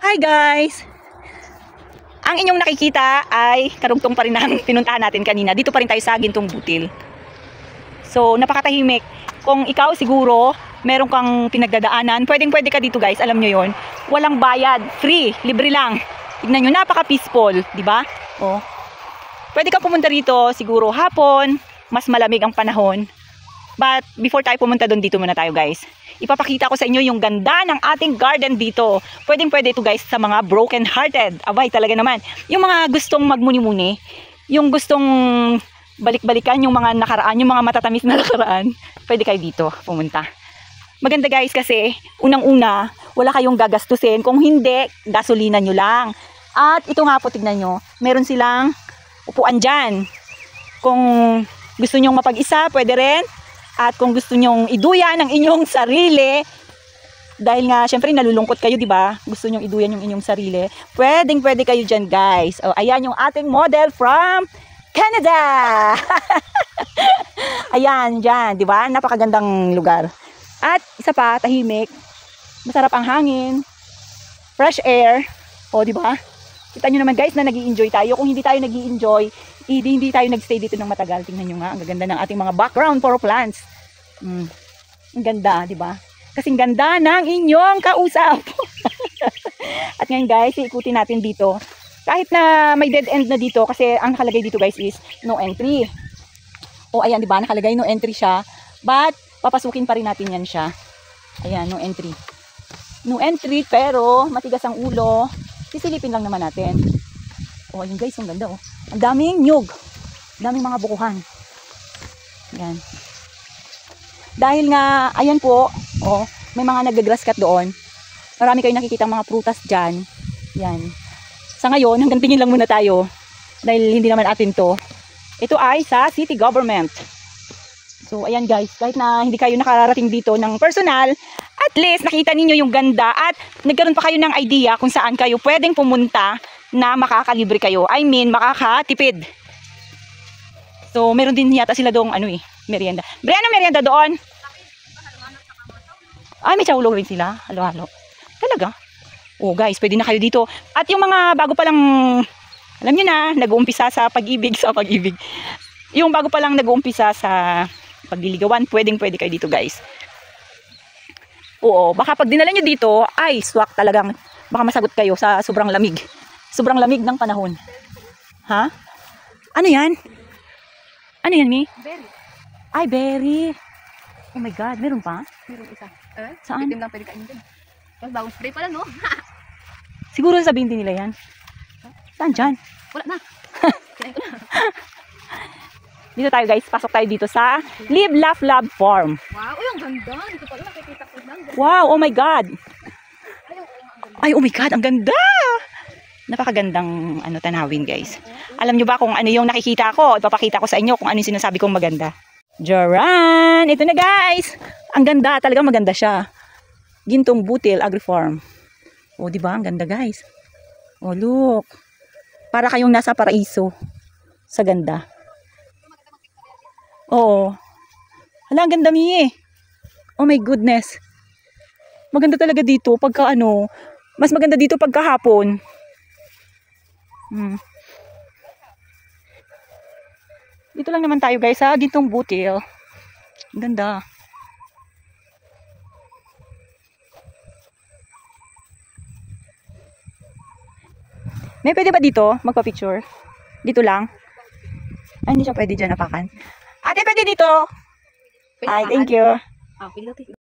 Hi guys! Ang inyong nakikita ay karugtong pa rin ang pinuntahan natin kanina. Dito pa rin tayo sa Gintong Butil. So, napakatahimik. Kung ikaw siguro, meron kang pinagdadaanan, pwedeng-pwede ka dito guys, alam nyo yon. Walang bayad, free, libre lang. Tignan nyo, napaka-peaceful, di ba? Oh. Pwede ka pumunta rito, siguro hapon, mas malamig ang panahon. But before tayo pumunta doon, dito muna tayo guys. Ipapakita ko sa inyo yung ganda ng ating garden dito. Pwedeng-pwede ito guys sa mga broken hearted. Abay, talaga naman. Yung mga gustong magmuni-muni, yung gustong balik-balikan yung mga nakaraan, yung mga matatamis na nakaraan, pwede kayo dito pumunta. Maganda guys kasi unang-una, wala kayong gagastusin. Kung hindi, gasolina nyo lang. At ito nga po, tignan nyo, meron silang upuan dyan. Kung gusto nyong mapag-isa, pwede rin. At kung gusto nyong iduyan ang inyong sarili, dahil nga syempre nalulungkot kayo, di ba? Gusto nyong iduyan yung inyong sarili, pwedeng-pwede kayo dyan guys. Oh, ayan yung ating model from Canada. Ayan, dyan, di ba? Napakagandang lugar. At isa pa, tahimik. Masarap ang hangin. Fresh air. O, di ba? Kita nyo naman guys na nag-i-enjoy tayo. Kung hindi tayo nag-i-enjoy, hindi tayo nag-stay dito ng matagal. Tingnan nyo nga, ang ganda ng ating mga background for plants. Ang ganda, di ba? Kasing ganda ng inyong kausap. At ngayon guys, ikutin natin dito. Kahit na may dead end na dito, kasi ang nakalagay dito guys is no entry. O ayan, di ba? Nakalagay no entry siya. But, papasukin pa rin natin yan siya. Ayan, no entry. No entry, pero matigas ang ulo. Sisilipin lang naman natin. O, ayun guys, ang ganda oh. Ang daming nyug. Ang daming mga bukuhan. Ayan. Dahil nga, ayan po, oh, may mga nag-grass cut doon. Marami kayong nakikita mga prutas dyan. Yan. Sa ngayon, hanggang tingin lang muna tayo. Dahil hindi naman atin to. Ito ay sa city government. So, ayan guys, kahit na hindi kayo nakarating dito ng personal, at least nakita ninyo yung ganda at nagkaroon pa kayo ng idea kung saan kayo pwedeng pumunta na makakalibre kayo. I mean, makakatipid. So, meron din yata sila doong merienda. Bre, ano merienda doon? Ay, may chowlo rin sila. Halo-halo. Talaga? Oh, guys, pwede na kayo dito. At yung mga bago pa lang, alam nyo na, nag-uumpisa sa pag-ibig, yung bago pa lang nag-uumpisa sa pagliligawan, pwedeng-pwede kayo dito, guys. Oo, baka pag dinala nyo dito, ay, swak talagang, baka masagot kayo sa sobrang lamig. Sobrang lamig ng panahon. Ha? Ano yan? Ano yan, Mi? Berry. Ay, berry. Oh my God, meron pa? Meron isa. Saan? Itim lang pwede kainin din. Mas bagong spray pala, no? Siguro sabihin din nila yan. Saan dyan? Wala na. Kinain ko na. Dito tayo guys, pasok tayo dito sa Live, Laugh, Love Farm. Wow, uy, ang ganda. Dito pala nakikita ko lang. Wow, oh my God. Ay, oh my God, ang ganda. Napakagandang tanawin guys. Alam nyo ba kung ano yung nakikita ko? Ipapakita ko sa inyo kung ano yung sinasabi kong maganda. Jaran! Ito na guys. Ang ganda, talagang maganda siya. Gintong Butil Agri Farm. Oh, di ba? Ang ganda guys. Oh, look. Para kayong nasa paraiso. Sa ganda. Oo. Hala, ang ganda Mi. Oh my goodness. Maganda talaga dito pagka mas maganda dito pagka hapon. Dito lang naman tayo guys sa Gintong Butil. Ang ganda. May pwede ba dito magpa-picture? Dito lang? Ay, hindi siya pwede dyan apakan. Ate, pwede dito? Ay, thank you. Ah,